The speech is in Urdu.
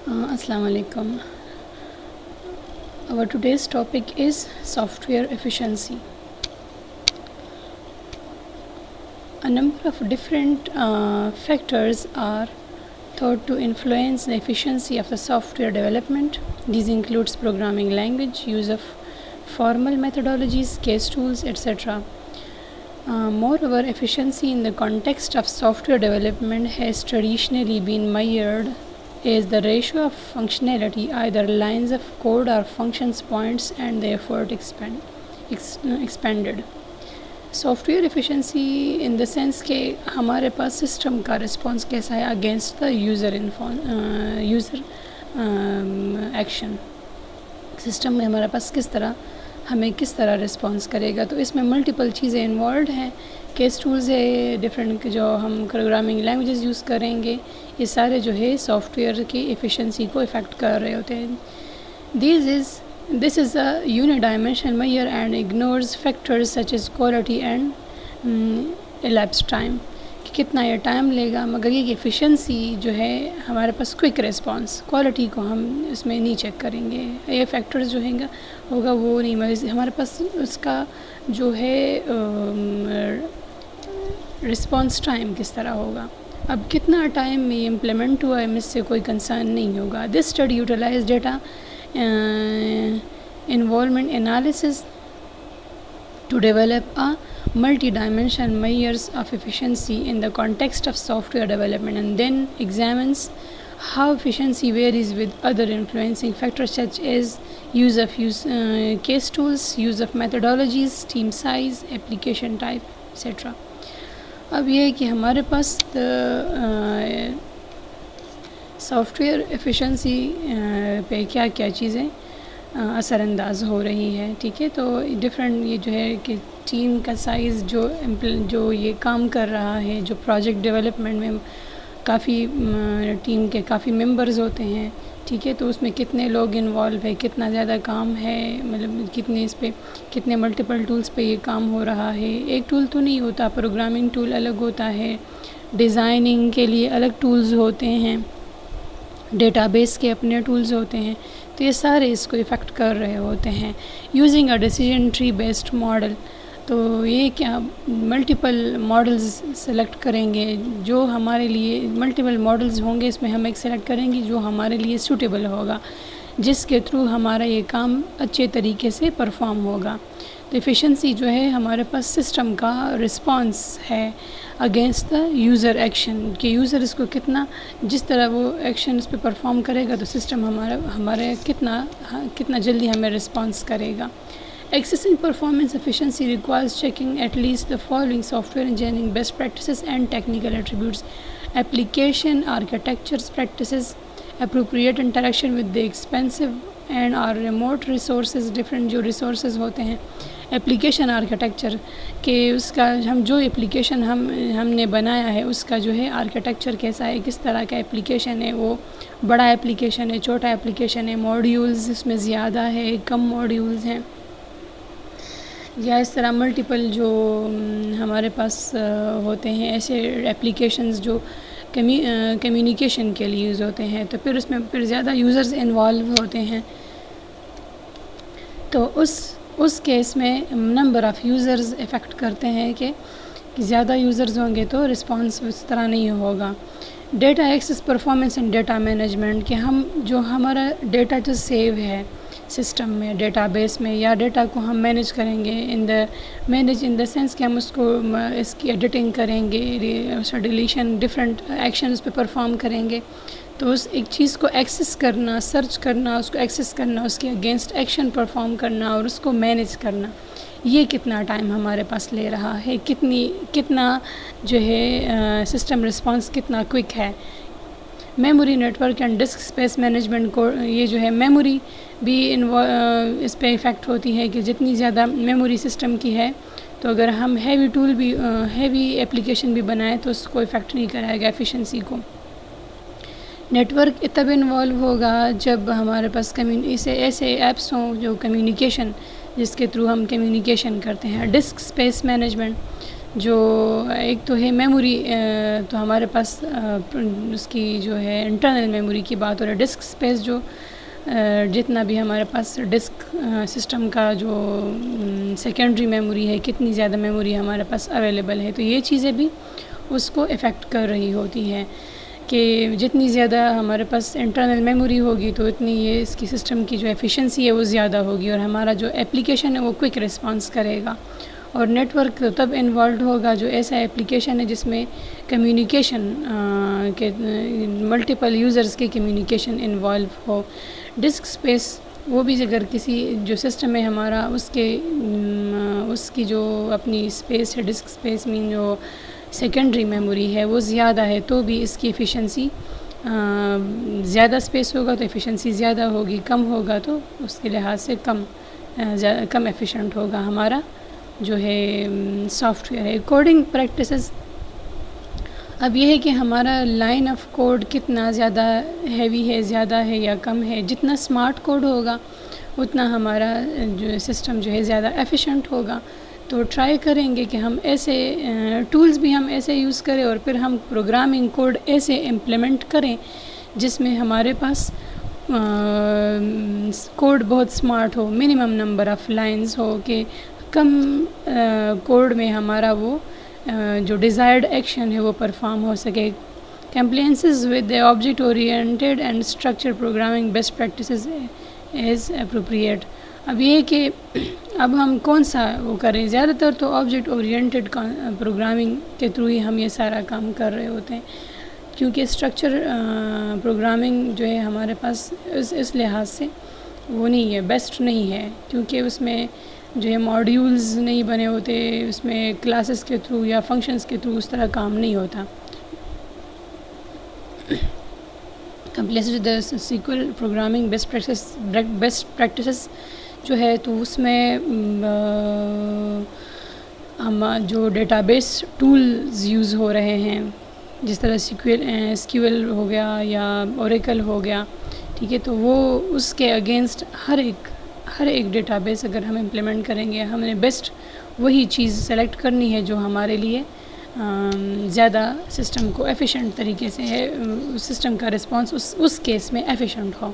Assalamu alaikum. Our today's topic is software efficiency. A number of different factors are thought to influence the efficiency of the software development. These includes programming language, use of formal methodologies, case tools, etc. Moreover, efficiency in the context of software development has traditionally been measured as the ratio of functionality, either lines of code or functions points, and the effort expended. Soft where efficiency in the sense کہ ہمارے پاس سسٹم کا رسپانس کیسا ہے against the user action. System میں ہمارے پاس ہمیں کس طرح رسپانس کرے گا. تو اس میں ملٹیپل چیزیں انوالوڈ ہیں. کیس ٹولز ہے ڈفرینٹ جو ہم پروگرامنگ لینگویجز یوز کریں گے، یہ سارے جو ہے سافٹ ویئر کی ایفیشنسی کو افیکٹ کر رہے ہوتے ہیں. This is a unidimensional measure and ignores factors such as quality and elapsed time. کہ کتنا یہ ٹائم لے گا، مگر یہ ایفیشنسی جو ہے ہمارے پاس کوئک ریسپانس، کوالٹی کو ہم اس میں نہیں چیک کریں گے. یہ فیکٹرز جو ہیں ہوگا وہ نہیں، مگر ہمارے پاس اس کا جو ہے رسپانس ٹائم کس طرح ہوگا. اب کتنا ٹائم میں یہ امپلیمنٹ ہوا ہے، اس سے کوئی کنسرن نہیں ہوگا. This study utilise data involvement analysis to develop a multi-dimensional measures of efficiency in the context of software development, and then examines how efficiency varies with other influencing factors such as use of case tools, use of methodologies, team size, application type, etc. اب یہ ہے کہ ہمارے پاس سافٹ ویئر ایفیشنسی پہ کیا کیا چیزیں اثر انداز ہو رہی ہے. ٹھیک ہے، تو ڈفرینٹ یہ جو ہے کہ ٹیم کا سائز جو یہ کام کر رہا ہے، جو پروجیکٹ ڈیولپمنٹ میں کافی ٹیم کے کافی ممبرز ہوتے ہیں. ٹھیک ہے، تو اس میں کتنے لوگ انوالو ہے، کتنا زیادہ کام ہے، مطلب کتنے ملٹیپل ٹولز پہ یہ کام ہو رہا ہے. ایک ٹول تو نہیں ہوتا، پروگرامنگ ٹول الگ ہوتا ہے، ڈیزائننگ کے لیے الگ ٹولز ہوتے ہیں، ڈیٹا بیس کے اپنے ٹولز ہوتے ہیں. تو یہ سارے اس کو افیکٹ کر رہے ہوتے ہیں. Using a decision tree based model, تو یہ کیا ملٹیپل ماڈلز سلیکٹ کریں گے جو ہمارے لیے ملٹیپل ماڈلز ہوں گے، اس میں ہم ایک سلیکٹ کریں گے جو ہمارے لیے سوٹیبل ہوگا، جس کے تھرو ہمارا یہ کام اچھے طریقے سے پرفارم ہوگا. تو ایفیشنسی جو ہے ہمارے پاس سسٹم کا رسپانس ہے اگینسٹ دا یوزر ایکشن، کہ یوزر اس کو جس طرح وہ ایکشن اس پہ پرفارم کرے گا تو سسٹم ہمارے کتنا جلدی ہمیں رسپانس کرے گا. Accessing performance efficiency requires checking at least the following software engineering best practices and technical attributes: application architectures practices, appropriate interaction with the expensive and or remote resources. Different جو ریسورسز ہوتے ہیں، اپلیکیشن آرکیٹیکچر کہ اس کا جو اپلیکیشن ہم نے بنایا ہے اس کا جو ہے آرکیٹیکچر کیسا ہے، کس طرح کا اپلیکیشن ہے، وہ بڑا اپلیکیشن ہے، چھوٹا اپلیکیشن ہے، موڈیولز اس میں زیادہ ہے، کم موڈیولز ہیں، یا اس طرح ملٹیپل جو ہمارے پاس ہوتے ہیں ایسے اپلیکیشنز جو کمیونیکیشن کے لیے یوز ہوتے ہیں. تو پھر اس میں زیادہ یوزرز انوالو ہوتے ہیں. تو اس کیس میں نمبر آف یوزرز افیکٹ کرتے ہیں کہ زیادہ یوزرز ہوں گے تو رسپانس اس طرح نہیں ہوگا. Data access performance and data management, کہ ہمارا ڈیٹا جو سیو ہے سسٹم میں، ڈیٹا بیس میں، یا ڈیٹا کو ہم مینیج کریں گے مینیج ان دا سینس کہ ہم اس کی ایڈیٹنگ کریں گے، اس کا ڈیلیشن، ڈفرینٹ ایکشنز پہ پرفارم کریں گے. تو اس ایک چیز کو ایکسیس کرنا، سرچ کرنا، اس کو ایکسیس کرنا، اس کے اگینسٹ ایکشن پرفارم کرنا اور اس کو مینیج کرنا، یہ کتنا ٹائم ہمارے پاس لے رہا ہے، کتنا جو ہے سسٹم رسپانس کتنا کوئک ہے. Memory network and disk space management کو، یہ جو ہے میموری بھی اس پہ افیکٹ ہوتی ہے کہ جتنی زیادہ میموری سسٹم کی ہے تو اگر ہم ہیوی اپلیکیشن بھی بنائیں تو اس کو افیکٹ نہیں کرائے گا ایفیشنسی کو. نیٹ ورک تب انوالو ہوگا جب ہمارے پاس ایسے ایپس ہوں جو کمیونیکیشن، جس کے تھرو ہم کمیونیکیشن کرتے ہیں. ڈسک اسپیس مینجمنٹ، جو ایک تو ہے میموری، تو ہمارے پاس اس کی جو ہے انٹرنل میموری کی بات ہو رہی ہے، ڈسک اسپیس جو جتنا بھی ہمارے پاس ڈسک سسٹم کا جو سیکنڈری میموری ہے، کتنی زیادہ میموری ہمارے پاس اویلیبل ہے، تو یہ چیزیں بھی اس کو افیکٹ کر رہی ہوتی ہیں کہ جتنی زیادہ ہمارے پاس انٹرنل میموری ہوگی تو اتنی یہ اس کی سسٹم کی جو ایفیشنسی ہے وہ زیادہ ہوگی، اور ہمارا جو اپلیکیشن ہے وہ کوئک رسپانس کرے گا. اور نیٹ ورک تب انوالوڈ ہوگا جو ایسا اپلیکیشن ہے جس میں کمیونیکیشن کے ملٹیپل یوزرز کے کمیونیکیشن انوالو ہو. ڈسک اسپیس وہ بھی اگر کسی جو سسٹم ہے ہمارا اس کی جو اپنی اسپیس ہے، ڈسک اسپیس مین جو سیکنڈری میموری ہے وہ زیادہ ہے تو بھی اس کی ایفیشنسی زیادہ اسپیس ہوگا تو ایفیشنسی زیادہ ہوگی، کم ہوگا تو اس کے لحاظ سے کم ایفیشنٹ ہوگا ہمارا جو ہے سافٹ ویئر ہے. کوڈنگ پریکٹسز اب یہ ہے کہ ہمارا لائن آف کوڈ کتنا زیادہ ہیوی ہے، زیادہ ہے یا کم ہے. جتنا اسمارٹ کوڈ ہوگا اتنا ہمارا جو سسٹم جو ہے زیادہ ایفیشنٹ ہوگا. تو ٹرائی کریں گے کہ ہم ایسے ٹولز بھی ہم ایسے یوز کریں اور پھر ہم پروگرامنگ کوڈ ایسے امپلیمنٹ کریں جس میں ہمارے پاس کوڈ بہت اسمارٹ ہو، منیمم نمبر آف لائنز ہو، کہ کم کوڈ میں ہمارا وہ جو ڈیزائرڈ ایکشن ہے وہ پرفارم ہو سکے. Compliances with the object oriented and structure programming best practices as appropriate. اب یہ کہ اب ہم کون سا وہ کریں، زیادہ تر تو آبجیکٹ اورینٹیڈ پروگرامنگ کے تھرو ہی ہم یہ سارا کام کر رہے ہوتے ہیں، کیونکہ اسٹرکچر پروگرامنگ جو ہے ہمارے پاس اس لحاظ سے وہ نہیں ہے، بیسٹ نہیں ہے، کیونکہ اس میں جو ہے ماڈیولز نہیں بنے ہوتے، اس میں کلاسز کے تھرو یا فنکشنز کے تھرو اس طرح کام نہیں ہوتا. Complex SQL programming best practices جو ہے تو اس میں ہم جو ڈیٹا بیس ٹولز یوز ہو رہے ہیں جس طرح SQL ہو گیا یا اوریکل ہو گیا، ٹھیک ہے، تو وہ اس کے اگینسٹ ہر ایک ڈیٹا بیس اگر ہم امپلیمنٹ کریں گے، ہم نے بیسٹ وہی چیز سلیکٹ کرنی ہے جو ہمارے لیے زیادہ سسٹم کو ایفیشینٹ طریقے سے ہے، سسٹم کا رسپانس اس کیس میں ایفیشینٹ ہو.